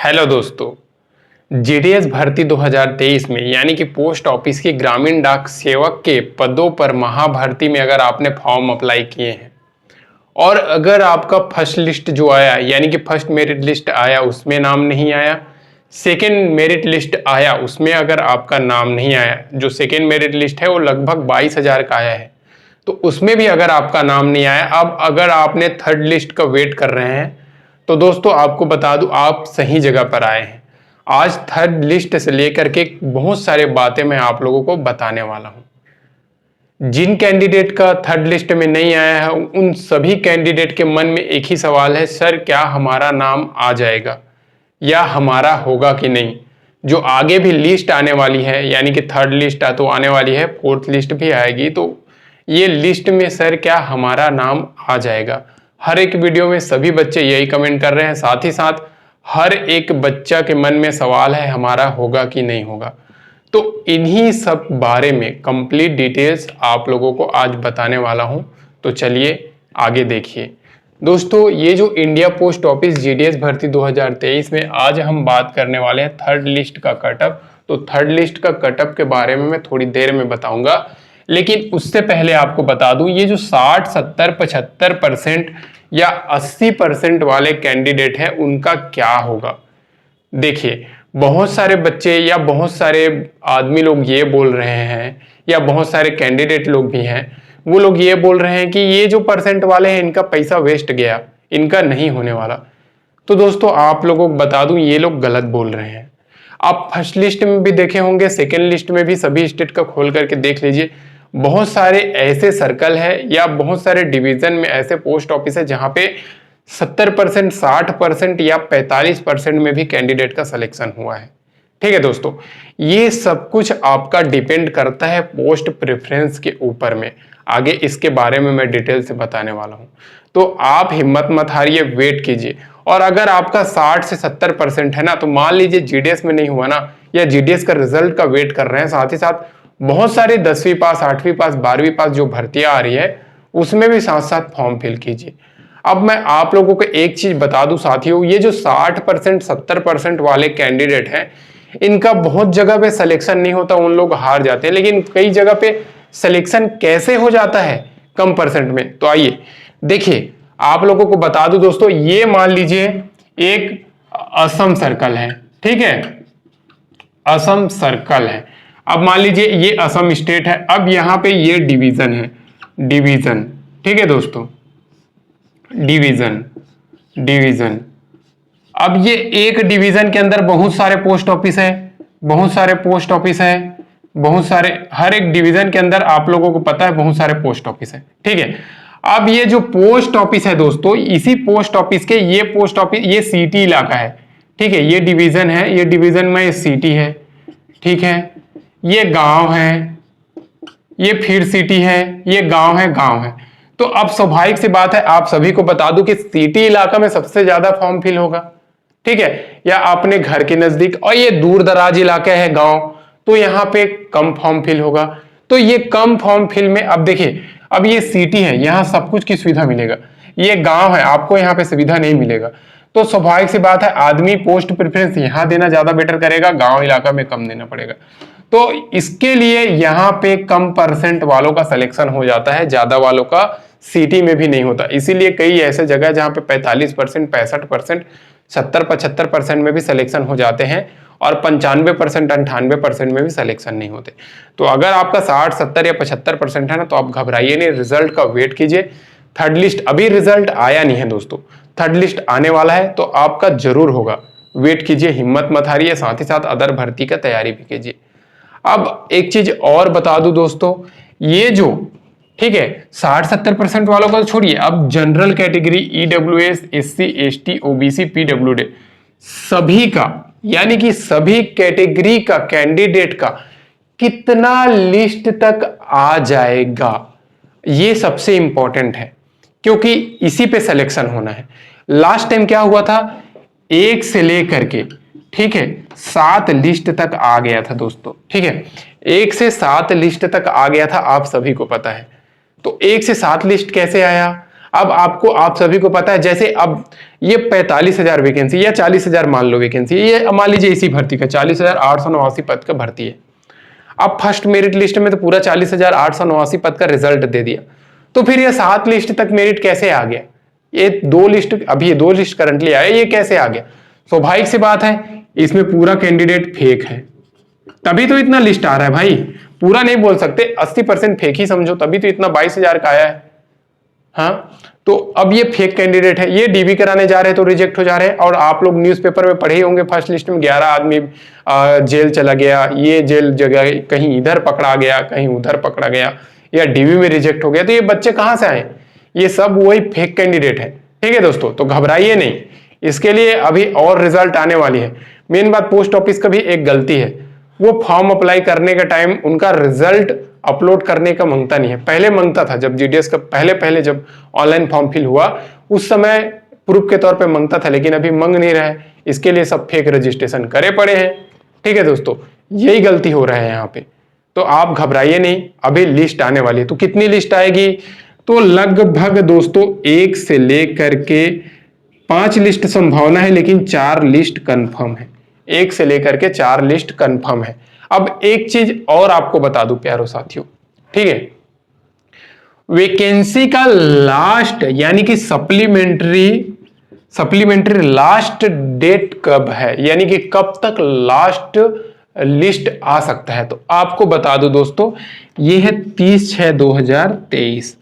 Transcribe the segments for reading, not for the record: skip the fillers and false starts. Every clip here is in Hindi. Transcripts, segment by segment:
हेलो दोस्तों, जीडीएस भर्ती 2023 में यानी कि पोस्ट ऑफिस की ग्रामीण डाक सेवक के पदों पर महाभर्ती में अगर आपने फॉर्म अप्लाई किए हैं और अगर आपका फर्स्ट लिस्ट जो आया यानी कि फर्स्ट मेरिट लिस्ट आया उसमें नाम नहीं आया, सेकेंड मेरिट लिस्ट आया उसमें अगर आपका नाम नहीं आया, जो सेकेंड मेरिट लिस्ट है वो लगभग 22,000 का आया है, तो उसमें भी अगर आपका नाम नहीं आया, अब अगर आपने थर्ड लिस्ट का वेट कर रहे हैं तो दोस्तों आपको बता दूं आप सही जगह पर आए हैं। आज थर्ड लिस्ट से लेकर के बहुत सारे बातें मैं आप लोगों को बताने वाला हूं। जिन कैंडिडेट का थर्ड लिस्ट में नहीं आया है उन सभी कैंडिडेट के मन में एक ही सवाल है, सर क्या हमारा नाम आ जाएगा या हमारा होगा कि नहीं। जो आगे भी लिस्ट आने वाली है यानी कि थर्ड लिस्ट तो आने वाली है, फोर्थ लिस्ट भी आएगी, तो ये लिस्ट में सर क्या हमारा नाम आ जाएगा। हर एक वीडियो में सभी बच्चे यही कमेंट कर रहे हैं, साथ ही साथ हर एक बच्चा के मन में सवाल है हमारा होगा कि नहीं होगा। तो इन्हीं सब बारे में कंप्लीट डिटेल्स आप लोगों को आज बताने वाला हूं, तो चलिए आगे देखिए। दोस्तों ये जो इंडिया पोस्ट ऑफिस जीडीएस भर्ती 2023 में आज हम बात करने वाले हैं थर्ड लिस्ट का कटअप। तो थर्ड लिस्ट का कटअप के बारे में मैं थोड़ी देर में बताऊंगा, लेकिन उससे पहले आपको बता दूं ये जो 60, 70, 75% या 80% वाले कैंडिडेट हैं उनका क्या होगा। देखिए बहुत सारे बच्चे या बहुत सारे आदमी लोग ये बोल रहे हैं या बहुत सारे कैंडिडेट लोग भी हैं, वो लोग ये बोल रहे हैं कि ये जो परसेंट वाले हैं इनका पैसा वेस्ट गया, इनका नहीं होने वाला। तो दोस्तों आप लोगों को बता दूं ये लोग गलत बोल रहे हैं। आप फर्स्ट लिस्ट में भी देखे होंगे, सेकेंड लिस्ट में भी सभी स्टेट का खोल करके देख लीजिए। बहुत सारे ऐसे सर्कल है या बहुत सारे डिवीजन में ऐसे पोस्ट ऑफिस है जहां पे 70%, 60% या 45% में भी कैंडिडेट का सिलेक्शन हुआ है। ठीक है दोस्तों, ये सब कुछ आपका डिपेंड करता है पोस्ट प्रेफरेंस के ऊपर में। आगे इसके बारे में मैं डिटेल से बताने वाला हूं, तो आप हिम्मत मत हारिए, वेट कीजिए। और अगर आपका 60 से 70% है ना, तो मान लीजिए जीडीएस में नहीं हुआ ना, या जीडीएस का रिजल्ट का वेट कर रहे हैं, साथ ही साथ बहुत सारी 10वीं पास, 8वीं पास, 12वीं पास जो भर्तियां आ रही है उसमें भी साथ साथ फॉर्म फिल कीजिए। अब मैं आप लोगों को एक चीज बता दूं साथियों, ये जो 60%, 70% वाले कैंडिडेट हैं इनका बहुत जगह पे सिलेक्शन नहीं होता, उन लोग हार जाते हैं, लेकिन कई जगह पे सिलेक्शन कैसे हो जाता है कम परसेंट में। तो आइए देखिए, आप लोगों को बता दूं दोस्तों, ये मान लीजिए एक असम सर्कल है, ठीक है, असम सर्कल है। अब मान लीजिए ये असम स्टेट है, अब यहां पे ये डिवीजन है, डिवीजन, ठीक है दोस्तों, डिवीजन, डिवीजन। अब ये एक डिवीजन के अंदर बहुत सारे पोस्ट ऑफिस है, बहुत सारे पोस्ट ऑफिस है, बहुत सारे, हर एक डिवीजन के अंदर आप लोगों को पता है बहुत सारे पोस्ट ऑफिस है, ठीक है। अब ये जो पोस्ट ऑफिस है दोस्तों, इसी पोस्ट ऑफिस के ये पोस्ट ऑफिस, ये सिटी इलाका है, ठीक है, ये डिवीजन है, ये डिवीजन में ये सिटी है, ठीक है, ये गांव है, ये फिर सिटी है, ये गांव है, गांव है। तो अब स्वाभाविक सी बात है, आप सभी को बता दूं कि सिटी इलाका में सबसे ज्यादा फॉर्म फिल होगा, ठीक है, या अपने घर के नजदीक, और ये दूर दराज इलाका है गांव, तो यहां पे कम फॉर्म फिल होगा। तो ये कम फॉर्म फिल में, अब देखिए, अब ये सिटी है, यहां सब कुछ की सुविधा मिलेगा, ये गांव है, आपको यहां पे सुविधा नहीं मिलेगा। तो स्वाभाविक सी बात है आदमी पोस्ट प्रेफरेंस यहां देना ज्यादा बेटर करेगा, गांव इलाका में कम देना पड़ेगा। तो इसके लिए यहाँ पे कम परसेंट वालों का सिलेक्शन हो जाता है, ज्यादा वालों का सिटी में भी नहीं होता। इसीलिए कई ऐसे जगह जहाँ पे 45%, 65%, 70, 75% में भी सिलेक्शन हो जाते हैं और 95%, 98% में भी सिलेक्शन नहीं होते। तो अगर आपका 60, 70 या 75% है ना, तो आप घबराइए नहीं, रिजल्ट का वेट कीजिए। थर्ड लिस्ट अभी रिजल्ट आया नहीं है दोस्तों, थर्ड लिस्ट आने वाला है, तो आपका जरूर होगा, वेट कीजिए, हिम्मत मत हारिए, साथ ही साथ अदर भर्ती का तैयारी भी कीजिए। अब एक चीज और बता दूं दोस्तों, ये जो, ठीक है, 60-70% वालों को तो छोड़िए, अब general category, EWS, SC, ST, OBC, PWD, सभी का यानी कि सभी कैटेगरी का कैंडिडेट का कितना लिस्ट तक आ जाएगा, ये सबसे इंपॉर्टेंट है, क्योंकि इसी पे सिलेक्शन होना है। लास्ट टाइम क्या हुआ था, 1 से लेकर के, ठीक है, 7 लिस्ट तक आ गया था दोस्तों, ठीक है, 1 से 7 लिस्ट तक आ गया था, आप सभी को पता है। तो 1 से 7 लिस्ट कैसे आया, अब आपको, आप सभी को पता है, जैसे अब ये 45,000 वैकेंसी या 40,000 मान लो वैकेंसी, ये मान लीजिए इसी भर्ती का 40,889 पद का भर्ती है। अब फर्स्ट मेरिट लिस्ट में तो पूरा 40,889 पद का रिजल्ट दे दिया, तो फिर ये 7 लिस्ट तक मेरिट कैसे आ गया? ये 2 लिस्ट, अभी ये 2 लिस्ट करंटली आया, ये कैसे आ गया? स्वाभाविक सी बात है, इसमें पूरा कैंडिडेट फेक है, तभी तो इतना लिस्ट आ रहा है भाई। पूरा नहीं बोल सकते, 80% फेक ही समझो, तभी तो इतना 22,000 का आया है। हाँ, तो अब ये फेक कैंडिडेट है, ये डीबी कराने जा रहे हैं तो रिजेक्ट हो जा रहे हैं। और आप लोग न्यूज़पेपर में पढ़े ही होंगे, फर्स्ट लिस्ट में 11 आदमी जेल चला गया, ये जेल जगह कहीं इधर पकड़ा गया, कहीं उधर पकड़ा गया, या डीबी में रिजेक्ट हो गया। तो ये बच्चे कहाँ से आए? ये सब वही फेक कैंडिडेट है। ठीक है दोस्तों, तो घबराइए नहीं, इसके लिए अभी और रिजल्ट आने वाली है। मेन बात, पोस्ट ऑफिस का भी एक गलती है, वो फॉर्म अप्लाई करने का टाइम उनका रिजल्ट अपलोड करने का मांगता नहीं है। पहले मांगता था, जब जीडीएस का पहले जब ऑनलाइन फॉर्म फिल हुआ उस समय प्रूफ के तौर पे मांगता था, लेकिन अभी मांग नहीं रहा है। इसके लिए सब फेक रजिस्ट्रेशन करे पड़े हैं। ठीक है दोस्तों, यही गलती हो रहा है यहाँ पे। तो आप घबराइए नहीं, अभी लिस्ट आने वाली है। तो कितनी लिस्ट आएगी? तो लगभग दोस्तों 1 से लेकर के 5 लिस्ट संभावना है, लेकिन 4 लिस्ट कंफर्म है। 1 से लेकर के 4 लिस्ट कंफर्म है। अब एक चीज और आपको बता दूं प्यारो साथियों, ठीक है, वैकेंसी का लास्ट यानी कि सप्लीमेंट्री लास्ट डेट कब है, यानी कि कब तक लास्ट लिस्ट आ सकता है? तो आपको बता दूं दोस्तों, ये है 30/6/2023।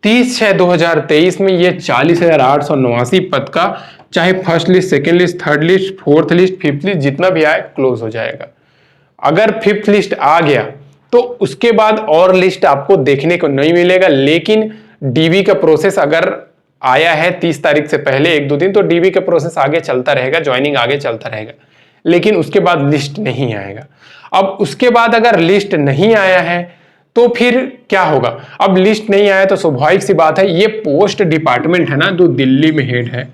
30/6/2023 में ये 40,889 पद का, चाहे first list, second list, third list, fourth list, fifth list, जितना भी आए क्लोज हो जाएगा। अगर फिफ्थ लिस्ट आ गया तो उसके बाद और लिस्ट आपको देखने को नहीं मिलेगा। लेकिन डीबी का प्रोसेस अगर आया है 30 तारीख से पहले 1-2 दिन, तो डीबी का प्रोसेस आगे चलता रहेगा, ज्वाइनिंग आगे चलता रहेगा, लेकिन उसके बाद लिस्ट नहीं आएगा। अब उसके बाद अगर लिस्ट नहीं आया है तो फिर क्या होगा? अब लिस्ट नहीं आया तो स्वाभाविक सी बात है, ये पोस्ट डिपार्टमेंट है ना, जो दिल्ली में हेड है,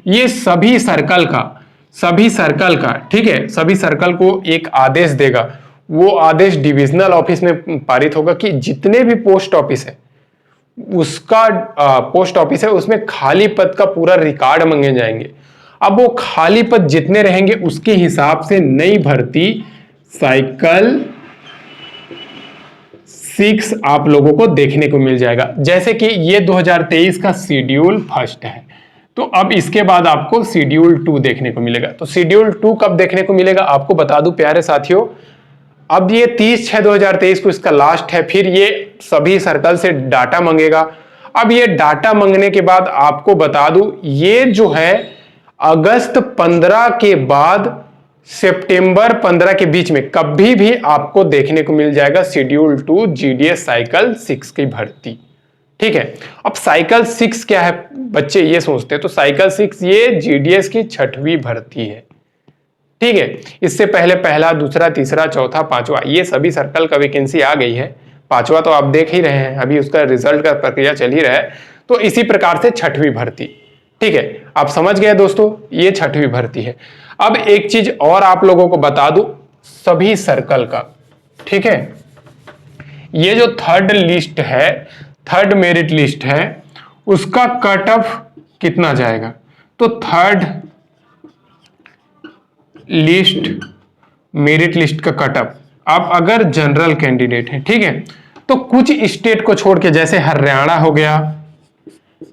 ये सभी सर्कल का, ठीक है, सभी सर्कल को एक आदेश देगा। वो आदेश डिविजनल ऑफिस में पारित होगा कि जितने भी पोस्ट ऑफिस है उसमें खाली पद का पूरा रिकॉर्ड मांगे जाएंगे। अब वो खाली पद जितने रहेंगे उसके हिसाब से नई भर्ती साइकिल 6 आप लोगों को देखने को मिल जाएगा। जैसे कि ये 2023 का शेड्यूल फर्स्ट है, तो अब इसके बाद आपको शेड्यूल 2 देखने को मिलेगा। तो शेड्यूल 2 कब देखने को मिलेगा आपको बता दूं प्यारे साथियों, अब ये 30/6/2023 को इसका लास्ट है। फिर ये सभी सर्कल से डाटा मांगेगा। अब ये डाटा मांगने के बाद आपको बता दूं, ये जो है अगस्त 15 के बाद सितंबर 15 के बीच में कभी भी आपको देखने को मिल जाएगा शेड्यूल 2 जीडीएस साइकिल 6 की भर्ती। ठीक है, अब साइकिल 6 क्या है बच्चे ये सोचते हैं, तो साइकिल 6 ये जीडीएस की 6वीं भर्ती है। ठीक है, इससे पहले पहला, दूसरा, तीसरा, चौथा, पांचवा, ये सभी सर्कल का वैकेंसी आ गई है। पांचवा तो आप देख ही रहे हैं, अभी उसका रिजल्ट का प्रक्रिया चल ही रहा है। तो इसी प्रकार से 6वीं भर्ती। ठीक है, आप समझ गए दोस्तों, ये 6वीं भर्ती है। अब एक चीज और आप लोगों को बता दूं, सभी सर्कल का, ठीक है, ये जो थर्ड लिस्ट है, थर्ड मेरिट लिस्ट है, उसका कट ऑफ कितना जाएगा? तो थर्ड लिस्ट मेरिट लिस्ट का कट ऑफ, आप अगर जनरल कैंडिडेट है, ठीक है, तो कुछ स्टेट को छोड़ के, जैसे हरियाणा हो गया,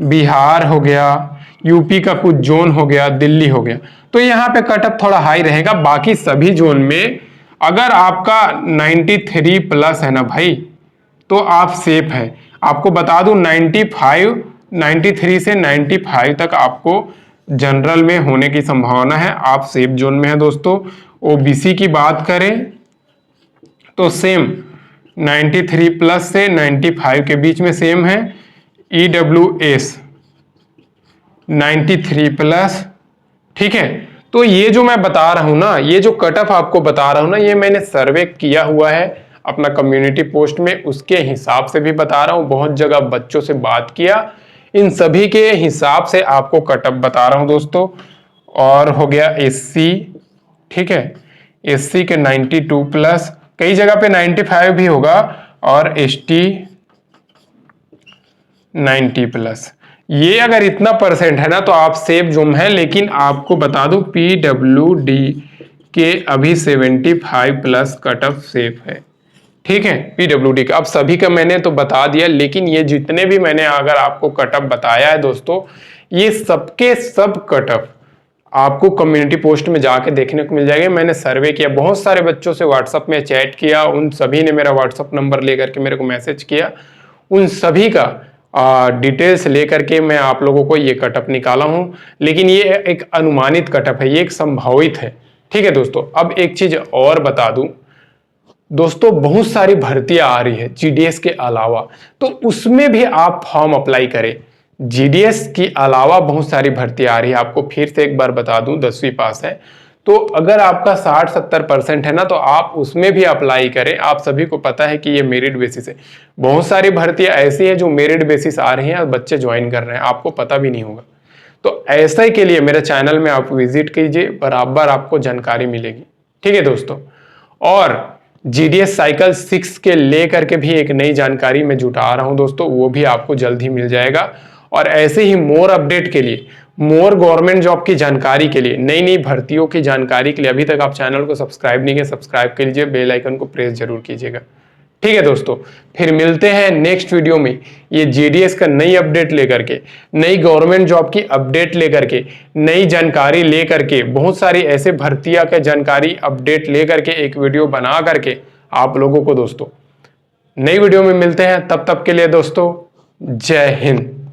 बिहार हो गया, यूपी का कुछ जोन हो गया, दिल्ली हो गया, तो यहां पे कट ऑफ थोड़ा हाई रहेगा। बाकी सभी जोन में अगर आपका 93 प्लस है ना भाई, तो आप सेफ है। आपको बता दूं 93 से 95 तक आपको जनरल में होने की संभावना है, आप सेफ जोन में है दोस्तों। ओबीसी की बात करें तो सेम 93 प्लस से 95 के बीच में सेम है। ईडब्ल्यूएस 93 प्लस, ठीक है। तो ये जो मैं बता रहा हूं ना, ये जो कट ऑफ आपको बता रहा हूं ना, ये मैंने सर्वे किया हुआ है अपना कम्युनिटी पोस्ट में, उसके हिसाब से भी बता रहा हूं। बहुत जगह बच्चों से बात किया, इन सभी के हिसाब से आपको कट ऑफ बता रहा हूं दोस्तों। और हो गया एससी, ठीक है, एससी के 92 प्लस, कई जगह पे 95 भी होगा, और एसटी 90 प्लस। ये अगर इतना परसेंट है ना तो आप सेफ जोन है। लेकिन आपको बता दूं PWD के अभी 75 प्लस कट ऑफ सेफ है, ठीक है। PWD का अब सभी का मैंने तो बता दिया, लेकिन ये जितने भी मैंने अगर आपको कट ऑफ बताया है दोस्तों, ये सबके सब कट ऑफ आपको कम्युनिटी पोस्ट में जाके देखने को मिल जाएगा। मैंने सर्वे किया, बहुत सारे बच्चों से व्हाट्सएप में चैट किया, उन सभी ने मेरा व्हाट्सएप नंबर लेकर के मेरे को मैसेज किया, उन सभी का डिटेल्स लेकर के मैं आप लोगों को ये कटअप निकाला हूं। लेकिन ये एक अनुमानित कटअप है, ये एक संभावित है, ठीक है दोस्तों। अब एक चीज और बता दूं दोस्तों, बहुत सारी भर्तियां आ रही है GDS के अलावा, तो उसमें भी आप फॉर्म अप्लाई करें। GDS की अलावा बहुत सारी भर्तियां आ रही है। आपको फिर से एक बार बता दूं, 10वीं पास है तो अगर आपका 60-70% है ना तो आप उसमें भी अप्लाई करें। आप सभी को पता है कि ये मेरिट बेसिस है। बहुत सारी भर्तियां ऐसी हैं जो मेरिट बेसिस आ रही हैं और बच्चे ज्वाइन कर रहे हैं, आपको पता भी नहीं होगा। तो ऐसे के लिए मेरे चैनल में आप विजिट कीजिए, बराबर आपको जानकारी मिलेगी, ठीक है दोस्तों। और GDS साइकिल 6 के लेकर के भी एक नई जानकारी मैं जुटा रहा हूं दोस्तों, वो भी आपको जल्द ही मिल जाएगा। और ऐसे ही मोर अपडेट के लिए, मोर गवर्नमेंट जॉब की जानकारी के लिए, नई नई भर्तियों की जानकारी के लिए अभी तक आप चैनल को सब्सक्राइब नहीं किए, सब्सक्राइब कर लीजिए, बेल आइकन को प्रेस जरूर कीजिएगा, ठीक है दोस्तों। फिर मिलते हैं नेक्स्ट वीडियो में, ये GDS का नई अपडेट लेकर के, नई गवर्नमेंट जॉब की अपडेट लेकर के, नई जानकारी लेकर के, बहुत सारी ऐसे भर्तियां का जानकारी अपडेट लेकर के एक वीडियो बना करके आप लोगों को दोस्तों नई वीडियो में मिलते हैं। तब तक के लिए दोस्तों जय हिंद।